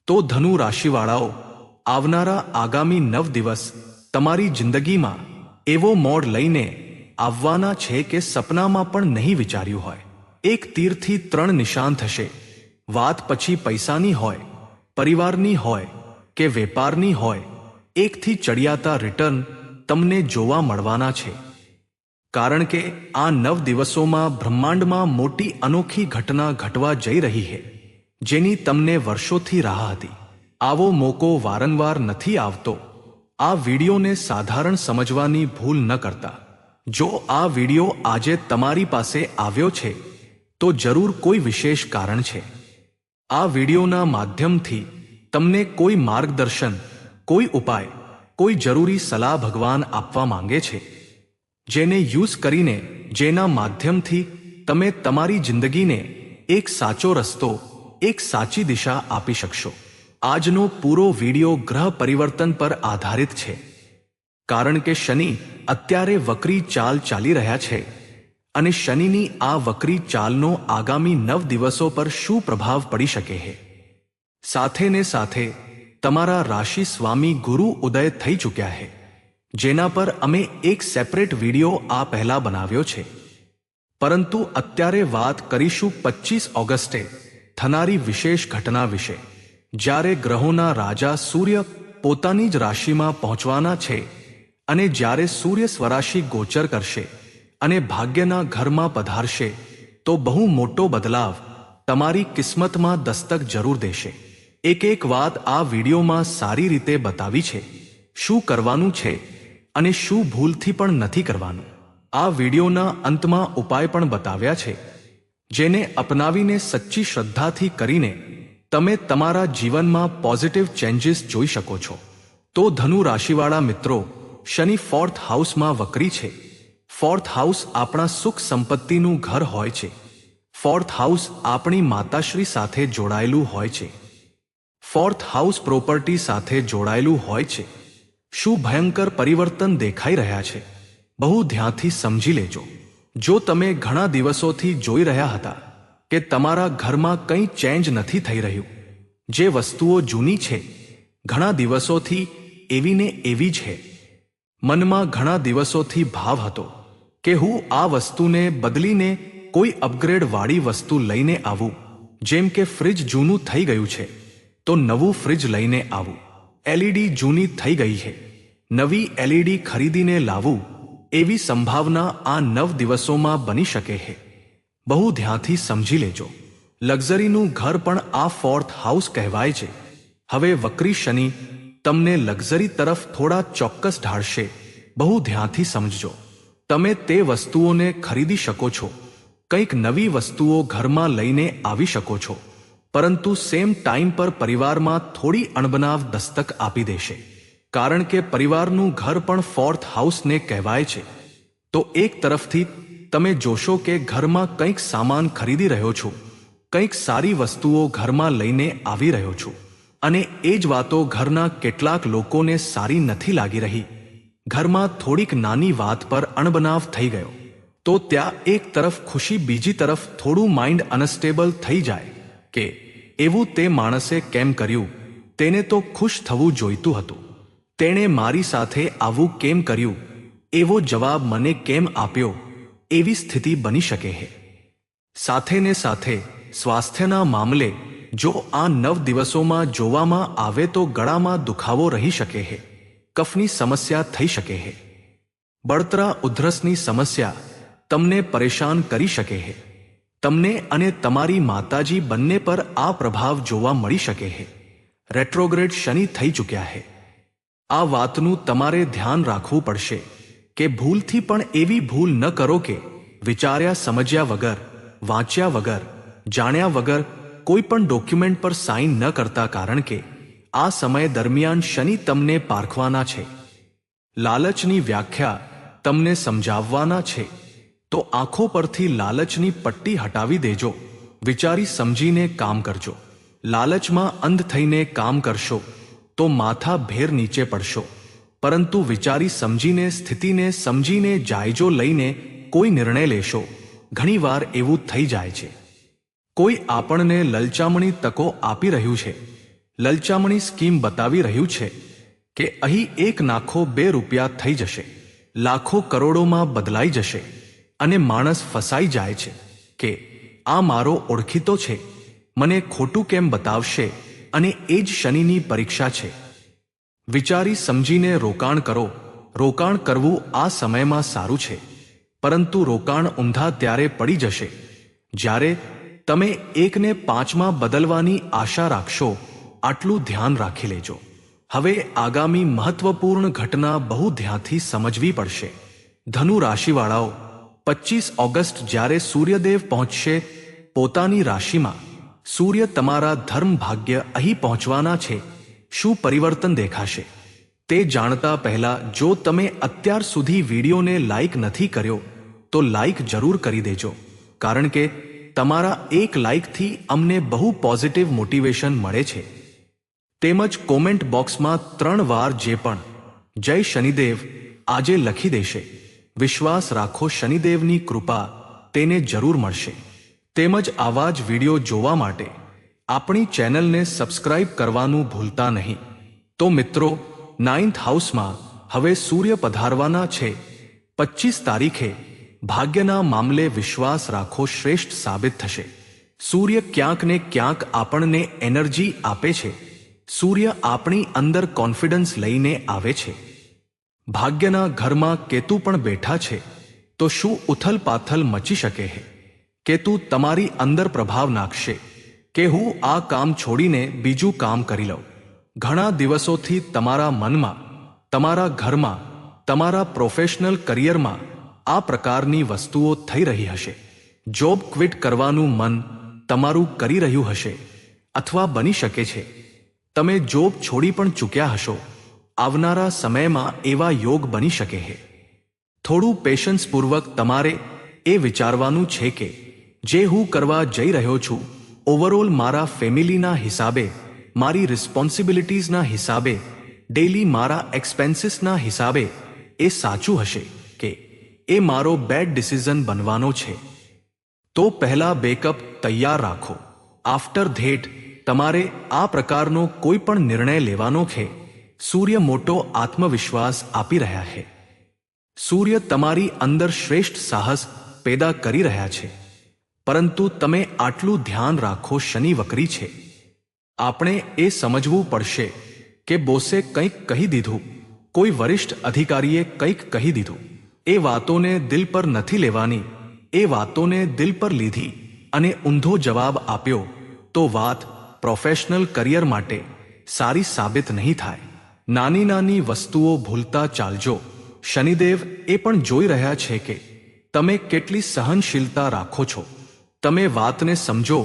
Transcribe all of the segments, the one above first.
તો ધનુ રાશિવાળાઓ, આવનારા આગામી 9 દિવસ તમારી જિંદગીમાં એવો મોડ લઈને આવવાના છે કે સપનામાં પણ નહીં વિચાર્યું હોય. એક તીરથી 3 નિશાન થશે. વાત પછી પૈસાની હોય, પરિવારની હોય કે વેપારની હોય, એકથી ચડિયાતા રિટર્ન તમને જોવા મળવાના છે. કારણ કે આ 9 દિવસોમાં બ્રહ્માંડમાં મોટી અનોખી ઘટના ઘટવા જઈ રહી છે, જેની તમને વર્ષોથી રાહ હતી. આવો મોકો વારંવાર નથી આવતો. આ વિડીયોને સાધારણ સમજવાની ભૂલ ન કરતા. જો આ વિડીયો આજે તમારી પાસે આવ્યો છે તો જરૂર કોઈ વિશેષ કારણ છે. આ વિડીયોના માધ્યમથી તમને કોઈ માર્ગદર્શન, કોઈ ઉપાય, કોઈ જરૂરી સલાહ ભગવાન આપવા માંગે છે, જેને યુઝ કરીને, જેના માધ્યમથી તમે તમારી જિંદગીને એક સાચો રસ્તો, એક સાચી દિશા આપી શકશો. આજનો પૂરો વિડીયો ગ્રહ પરિવર્તન પર આધારિત છે. કારણ કે શનિ અત્યારે વક્રી ચાલ ચાલી રહ્યા છે અને શનિની આ વક્રી ચાલનો આગામી 9 દિવસો પર શું પ્રભાવ પડી શકે છે. સાથે ને સાથે તમારા રાશિ સ્વામી ગુરુ ઉદય થઈ ચૂક્યા છે, જેના પર અમે એક સેપરેટ વિડીયો આ પહેલા બનાવ્યો છે. પરંતુ અત્યારે વાત કરીશું 25 ઓગસ્ટે થનારી વિશેષ ઘટના વિશે, જ્યારે ગ્રહોના રાજા સૂર્ય પોતાની જ રાશિમાં પહોંચવાના છે અને જ્યારે સૂર્ય સ્વરાશિ ગોચર કરશે અને ભાગ્યના ઘરમાં પધારશે તો બહુ મોટો બદલાવ તમારી કિસ્મતમાં દસ્તક જરૂર દેશે. એક વાત આ વિડીયોમાં સારી રીતે બતાવી છે, શું કરવાનું છે અને શું ભૂલથી પણ નથી કરવાનું. આ વિડીયોના અંતમાં ઉપાય પણ બતાવ્યા છે, જેને અપનાવીને સચ્ચી શ્રદ્ધાથી કરીને તમે તમારા જીવનમાં પોઝિટિવ ચેન્જીસ જોઈ શકો છો. તો ધનુ રાશિવાળા મિત્રો, શનિ 4th હાઉસમાં વક્રી છે. 4th હાઉસ આપણા સુખ સંપત્તિનું ઘર હોય છે. 4th હાઉસ આપણી માતાશ્રી સાથે જોડાયેલું હોય છે. 4th હાઉસ પ્રોપર્ટી સાથે જોડાયેલું હોય છે. શું ભયંકર પરિવર્તન દેખાઈ રહ્યા છે? બહુ ધ્યાનથી સમજી લેજો. જો તમે ઘણા દિવસોથી જોઈ રહ્યા હતા કે તમારા ઘરમાં કંઈ ચેન્જ નથી થઈ રહ્યું, જે વસ્તુઓ જૂની છે, ઘણા દિવસોથી એવી ને એવી જ છે, મનમાં ઘણા દિવસોથી ભાવ હતો કે હું આ વસ્તુને બદલીને કોઈ અપગ્રેડ વાળી વસ્તુ લઈને આવું, જેમ કે ફ્રિજ જૂનું થઈ ગયું છે તો નવું ફ્રિજ લઈને આવું, એલઈડી જૂની થઈ ગઈ છે, નવી એલઈડી ખરીદીને લાવું, એવી સંભાવના આ 9 દિવસોમાં બની શકે છે. બહુ ધ્યાનથી સમજી લેજો. લક્ઝરીનું ઘર પણ આ 4th હાઉસ કહેવાય છે. હવે વક્રી શનિ તમને લક્ઝરી તરફ થોડા ચોક્કસ ઢાળશે. બહુ ધ્યાનથી સમજજો. તમે તે વસ્તુઓને ખરીદી શકો છો, કંઈક નવી વસ્તુઓ ઘરમાં લઈને આવી શકો છો, પરંતુ સેમ ટાઈમ પર પરિવારમાં થોડી અણબનાવ દસ્તક આપી દેશે. કારણ કે પરિવારનું ઘર પણ 4th હાઉસને કહેવાય છે. તો એક તરફથી તમે જોશો કે ઘરમાં કંઈક સામાન ખરીદી રહ્યો છો, કંઈક સારી વસ્તુઓ ઘરમાં લઈને આવી રહ્યો છું, અને એ જ વાતો ઘરના કેટલાક લોકોને સારી નથી લાગી રહી. ઘરમાં થોડીક નાની વાત પર અણબનાવ થઈ ગયો તો ત્યાં એક તરફ ખુશી, બીજી તરફ થોડું માઇન્ડ અનસ્ટેબલ થઈ જાય કે એવું તે માણસે કેમ કર્યું, તેને તો ખુશ થવું જોઈતું હતું, તેણે મારી સાથે આવું કેમ કર્યું, એવો જવાબ મને કેમ આપ્યો, એવી સ્થિતિ બની શકે છે. સાથે ને સાથે સ્વાસ્થ્યના મામલે જો આ 9 દિવસોમાં જોવામાં આવે તો ગળામાં દુખાવો રહી શકે છે, કફની સમસ્યા થઈ શકે છે, બળતરા ઉધરસની સમસ્યા તમને પરેશાન કરી શકે છે. તમને અને તમારી માતાજી બંને પર આ પ્રભાવ જોવા મળી શકે છે. રેટ્રોગ્રેડ શનિ થઈ ચૂક્યા છે. આ વાતનું તમારે ધ્યાન રાખવું પડશે કે ભૂલથી પણ એવી ભૂલ ન કરો કે વિચાર્યા સમજ્યા વગર, વાંચ્યા વગર, જાણ્યા વગર કોઈ પણ ડોક્યુમેન્ટ પર સાઇન ન કરતા. કારણ કે આ સમય દરમિયાન શનિ તમને પારખવાના છે, લાલચની વ્યાખ્યા તમને સમજાવવાના છે. તો આંખો પરથી લાલચની પટ્ટી હટાવી દેજો. વિચારી સમજીને કામ કરજો. લાલચમાં અંધ થઈને કામ કરશો તો માથા ભેર નીચે પડશો. પરંતુ વિચારી સમજીને, સ્થિતિને સમજીને જાયજો લઈને કોઈ નિર્ણય લેશો. ઘણીવાર એવું થઈ જાય છે, કોઈ આપણને લલચામણી તકો આપી રહ્યું છે, લલચામણી સ્કીમ બતાવી રહ્યું છે કે અહીં 1 નાખો 2 રૂપિયા થઈ જશે, લાખો કરોડોમાં બદલાઈ જશે અને માણસ ફસાઈ જાય છે કે આ મારો ઓળખીતો છે, મને ખોટું કેમ બતાવશે, અને એ જ શનિની પરીક્ષા છે. વિચારી સમજીને રોકાણ કરો. રોકાણ કરવું આ સમયમાં સારું છે, પરંતુ રોકાણ ઊંધા ત્યારે પડી જશે જ્યારે તમે 1ને 5માં બદલવાની આશા રાખશો. આટલું ધ્યાન રાખી લેજો. હવે આગામી મહત્વપૂર્ણ ઘટના બહુ ધ્યાનથી સમજવી પડશે. ધનુ રાશિવાળાઓ, 25 ઓગસ્ટ જ્યારે સૂર્યદેવ પહોંચશે પોતાની રાશિમાં, સૂર્ય તમારા ધર્મ ભાગ્ય અહીં પહોંચવાના છે. શું પરિવર્તન દેખાશે તે જાણતા પહેલા જો તમે અત્યાર સુધી વિડીયોને લાઇક નથી કર્યો તો લાઇક જરૂર કરી દેજો, કારણ કે તમારા એક લાઇકથી અમને બહુ પોઝિટિવ મોટિવેશન મળે છે. તેમજ કોમેન્ટ બોક્સમાં 3 વાર જે પણ જય શનિદેવ આજે લખી દેશે. વિશ્વાસ રાખો, શનિદેવની કૃપા તેને જરૂર મળશે. તેમજ આવા જ વિડીયો જોવા માટે આપણી ચેનલને સબસ્ક્રાઇબ કરવાનું ભૂલતા નહીં. તો મિત્રો, 9th હાઉસમાં હવે સૂર્ય પધારવાના છે. 25 તારીખે ભાગ્યના મામલે વિશ્વાસ રાખો, શ્રેષ્ઠ સાબિત થશે. સૂર્ય ક્યાંક ને ક્યાંક આપણને એનર્જી આપે છે. સૂર્ય આપણી અંદર કોન્ફિડન્સ લઈને આવે છે. ભાગ્યના ઘરમાં કેતુ પણ બેઠા છે, તો શું ઉથલપાથલ મચી શકે છે? કેતુ તમારી અંદર પ્રભાવ નાખશે કે હું આ કામ છોડીને બીજું કામ કરી લઉં. ઘણા દિવસોથી તમારા મનમાં, તમારા ઘરમાં, તમારા પ્રોફેશનલ કરિયરમાં આ પ્રકારની વસ્તુઓ થઈ રહી હશે. જોબ ક્વિટ કરવાનું મન તમારું કરી રહ્યું હશે, અથવા બની શકે છે તમે જોબ છોડી પણ ચૂક્યા હશો. આવનારા સમયમાં એવા યોગ બની શકે છે. થોડું પેશન્સપૂર્વક તમારે એ વિચારવાનું છે કે જે હું કરવા જઈ રહ્યો છું, ઓવરઓલ મારા ફેમિલીના હિસાબે, મારી રિસ્પોન્સિબિલિટીઝના હિસાબે, ડેલી મારા એક્સપેન્સીસના હિસાબે એ સાચું હશે કે એ મારો બેડ ડિસિઝન બનવાનો છે. તો પહેલા બેકઅપ તૈયાર રાખો. આફ્ટર ધેટ તમારે આ પ્રકારનો કોઈ પણ નિર્ણય લેવાનો છે. સૂર્ય મોટો આત્મવિશ્વાસ આપી રહ્યા છે. સૂર્ય તમારી અંદર શ્રેષ્ઠ સાહસ પેદા કરી રહ્યા છે. પરંતુ તમે આટલું ધ્યાન રાખો, શનિ વક્રી છે. આપણે એ સમજવું પડશે કે બોસે કંઈક કહી દીધું, કોઈ વરિષ્ઠ અધિકારીએ કંઈક કહી દીધું, એ વાતોને દિલ પર નથી લેવાની. એ વાતોને દિલ પર લીધી અને ઊંધો જવાબ આપ્યો તો વાત પ્રોફેશનલ કરિયર માટે સારી સાબિત નહીં થાય. નાની નાની વસ્તુઓ ભૂલતા ચાલજો. શનિદેવ એ પણ જોઈ રહ્યા છે કે તમે કેટલી સહનશીલતા રાખો છો. તમે વાતને સમજો.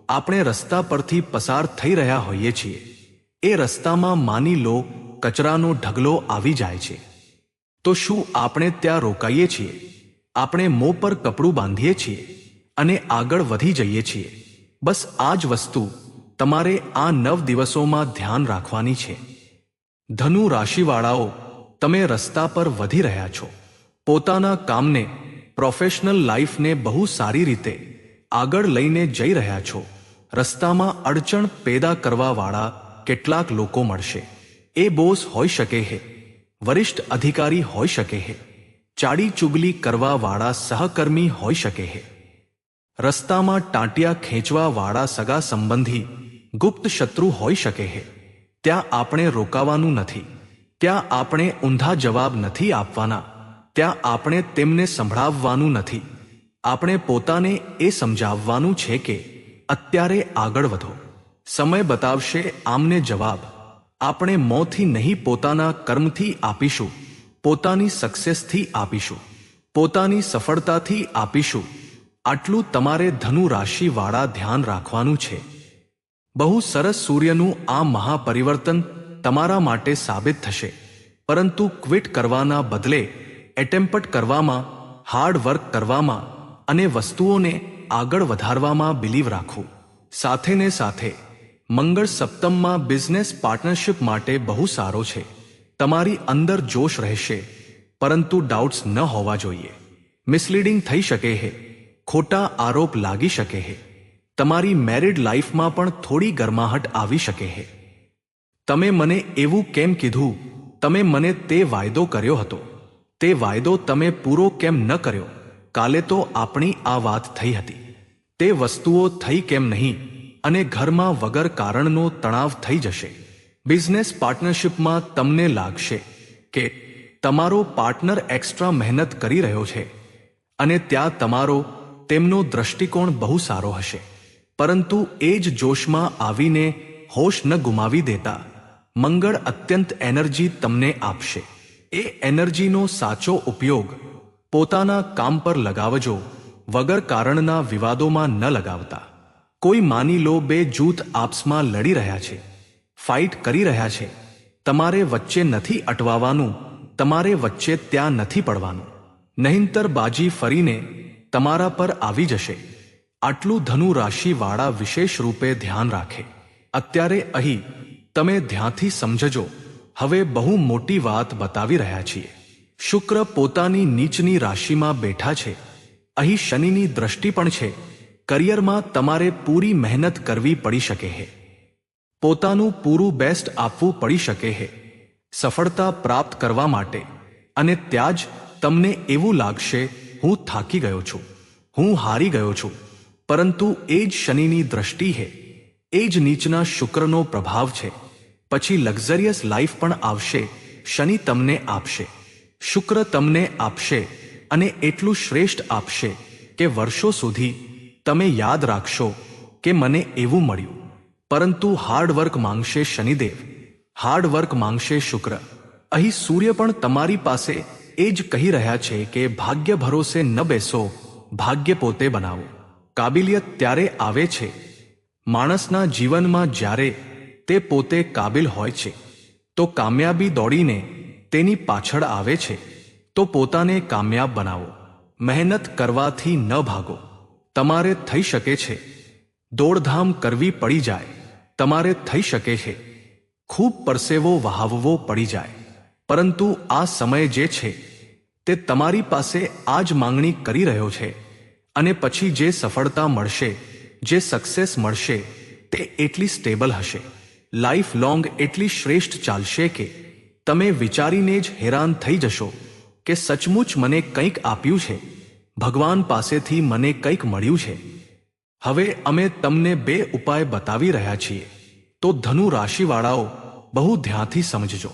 આપણે રસ્તા પરથી પસાર થઈ રહ્યા હોઈએ છીએ. એ રસ્તામાં માની લો કચરાનો ઢગલો આવી જાય છે, તો શું આપણે ત્યાં રોકાઈએ છીએ? આપણે મોં પર કપડું બાંધીએ છીએ અને આગળ વધી જઈએ છીએ. બસ આ જ વસ્તુ તમારે આ 9 દિવસોમાં ધ્યાન રાખવાની છે. ધનુ રાશિવાળાઓ, તમે રસ્તા પર વધી રહ્યા છો. પોતાના કામને, પ્રોફેશનલ લાઈફને બહુ સારી રીતે આગળ લઈને જઈ રહ્યા છો. રસ્તામાં અડચણ પેદા કરવાવાળા કેટલાક લોકો મળશે. એ બોસ હોઈ શકે છે, વરિષ્ઠ અધિકારી હોઈ શકે છે, ચાડી ચુગલી કરવાવાળા સહકર્મી હોઈ શકે છે, રસ્તામાં ટાંટિયા ખેંચવાવાળા સગા સંબંધી, ગુપ્ત શત્રુ હોઈ શકે છે. ત્યાં આપણે રોકાવાનું નથી. ત્યાં આપણે ઊંધા જવાબ નથી આપવાના. ત્યાં આપણે તેમને સંભળાવવાનું નથી. આપણે પોતાને એ સમજાવવાનું છે કે અત્યારે આગળ વધો. સમય બતાવશે આમને જવાબ. આપણે મોંથી નહીં, પોતાના કર્મથી આપીશું. પોતાની સક્સેસથી આપીશું. પોતાની સફળતાથી આપીશું. આટલું તમારે ધનુ રાશિવાળા ધ્યાન રાખવાનું છે. બહુ સરસ. સૂર્યનું આ મહાપરિવર્તન તમારા માટે સાબિત થશે. પરંતુ ક્વિટ કરવાના બદલે એટેમ્પ્ટ કરવામાં, હાર્ડ વર્ક કરવામાં અને વસ્તુઓને આગળ વધારવામાં બિલીવ રાખવું. સાથે ને સાથે મંગળ સપ્તમમાં બિઝનેસ પાર્ટનરશિપ માટે બહુ સારો છે. તમારી અંદર જોશ રહેશે, પરંતુ ડાઉટ્સ ન હોવા જોઈએ. મિસલીડિંગ થઈ શકે છે, ખોટા આરોપ લાગી શકે છે. તમારી મેરિડ લાઈફમાં પણ થોડી ગરમાહટ આવી શકે છે. તમે મને એવું કેમ કીધું? તમે મને તે વાયદો કર્યો હતો, તે વાયદો તમે પૂરો કેમ ન કર્યો? કાલે તો આપણી આ વાત થઈ હતી, તે વસ્તુઓ થઈ કેમ નહીં? અને ઘરમાં વગર કારણનો તણાવ થઈ જશે. બિઝનેસ પાર્ટનરશિપમાં તમને લાગશે કે તમારો પાર્ટનર એક્સ્ટ્રા મહેનત કરી રહ્યો છે અને ત્યાં તેમનો દ્રષ્ટિકોણ બહુ સારો હશે, પરંતુ એ જ જોશમાં આવીને હોશ ન ગુમાવી દેતા મંગળ અત્યંત એનર્જી તમને આપશે. એ એનર્જીનો સાચો ઉપયોગ પોતાના કામ પર લગાવજો, વગર કારણના વિવાદોમાં ન લગાવતા. કોઈ માની લો બે જૂથ આપસમાં લડી રહ્યા છે, ફાઇટ કરી રહ્યા છે, તમારે વચ્ચે નથી અટવાવાનું, તમારે વચ્ચે ત્યાં નથી પડવાનું, નહીંતર બાજી ફરીને તમારા પર આવી જશે. આટલું ધનુ રાશિવાળા વિશેષ રૂપે ધ્યાન રાખે. અત્યારે અહીં તમે ધ્યાનથી સમજજો. હવે બહુ મોટી વાત બતાવી રહ્યા છીએ. શુક્ર પોતાની નીચની રાશિમાં બેઠા છે. અહીં શનિની દ્રષ્ટિ પણ છે. કરિયરમાં તમારે પૂરી મહેનત કરવી પડી શકે છે, પોતાનું પૂરું બેસ્ટ આપવું પડી શકે છે સફળતા પ્રાપ્ત કરવા માટે. અને ત્યાં જ તમને એવું લાગશે હું થાકી ગયો છું, હું હારી ગયો છું. પરંતુ એ જ શનિની દ્રષ્ટિ છે, એ જ નીચના શુક્રનો પ્રભાવ છે. પછી લક્ઝરિયસ લાઈફ પણ આવશે. શનિ તમને આપશે, શુક્ર તમને આપશે, અને એટલું શ્રેષ્ઠ આપશે કે વર્ષો સુધી તમે યાદ રાખશો કે મને એવું મળ્યું. પરંતુ હાર્ડવર્ક માંગશે શનિદેવ, હાર્ડવર્ક માંગશે શુક્ર. અહીં સૂર્ય પણ તમારી પાસે એ જ કહી રહ્યા છે કે ભાગ્ય ભરોસે ન બેસો, ભાગ્ય પોતે બનાવો. કાબિલિયત ત્યારે આવે છે માણસના જીવનમાં જ્યારે તે પોતે કાબિલ હોય છે. તો કામયાબી દોડીને તેની પાછળ આવે છે. તો પોતાને કામયાબ બનાવો. મહેનત કરવાથી ન ભાગો. તમારે થઈ શકે છે દોડધામ કરવી પડી જાય, તમારે થઈ શકે છે ખૂબ પરસેવો વહાવવો પડી જાય, પરંતુ આ સમય જે છે તે તમારી પાસે આ જ માંગણી કરી રહ્યો છે. અને પછી જે સફળતા મળશે, જે સક્સેસ મળશે, તે એટલી સ્ટેબલ હશે, લાઈફ લોંગ એટલી શ્રેષ્ઠ ચાલશે કે તમે વિચારીને જ હેરાન થઈ જશો કે સચમુચ મને કંઈક આપ્યું છે, ભગવાન પાસેથી મને કંઈક મળ્યું છે. હવે અમે તમને બે ઉપાય બતાવી રહ્યા છીએ, તો ધનુ રાશિવાળાઓ બહુ ધ્યાનથી સમજજો.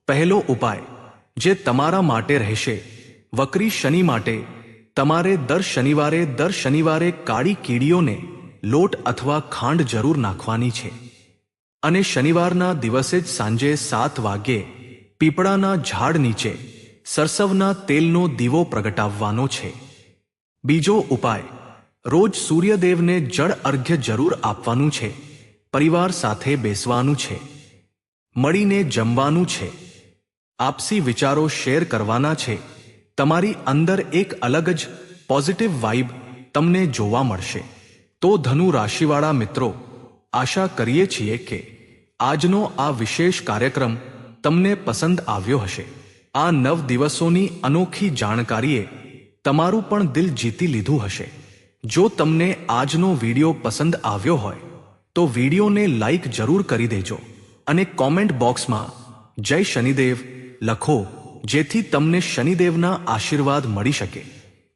પહેલો ઉપાય જે તમારા માટે રહેશે, વક્રી શનિ માટે તમારે દર શનિવારે કાળી કીડીઓને લોટ અથવા ખાંડ જરૂર નાખવાની છે. અને શનિવારના દિવસે જ સાંજે 7 વાગ્યે પીપળાના ઝાડ નીચે સરસવના તેલનો દીવો પ્રગટાવવાનો છે. બીજો ઉપાય, રોજ સૂર્યદેવને જળ અર્ઘ્ય જરૂર આપવાનું છે, પરિવાર સાથે બેસવાનું છે, મળીને જમવાનું છે, આપસી વિચારો શેર કરવાના છે. તમારી અંદર એક અલગ જ પોઝિટિવ વાઇબ તમને જોવા મળશે. તો ધનુ રાશિવાળા મિત્રો, આશા કરીએ છીએ કે આજનો આ વિશેષ કાર્યક્રમ તમને પસંદ આવ્યો હશે. આ 9 દિવસોની અનોખી જાણકારીએ તમારું પણ દિલ જીતી લીધું હશે. જો તમને આજનો વિડીયો પસંદ આવ્યો હોય તો વિડીયોને લાઈક જરૂર કરી દેજો અને કોમેન્ટ બોક્સમાં જય શનિદેવ લખો, જેથી તમને શનિદેવના આશીર્વાદ મળી શકે.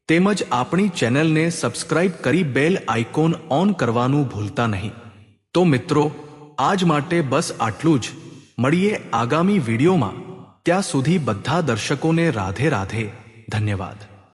તેમજ આપણી ચેનલને સબસ્ક્રાઇબ કરી બેલ આઇકોન ઓન કરવાનું ભૂલતા નહીં. તો મિત્રો, આજ માટે બસ આટલું જ. મળીએ આગામી વિડીયોમાં. ત્યાં સુધી બધા દર્શકોને રાધે રાધે. ધન્યવાદ.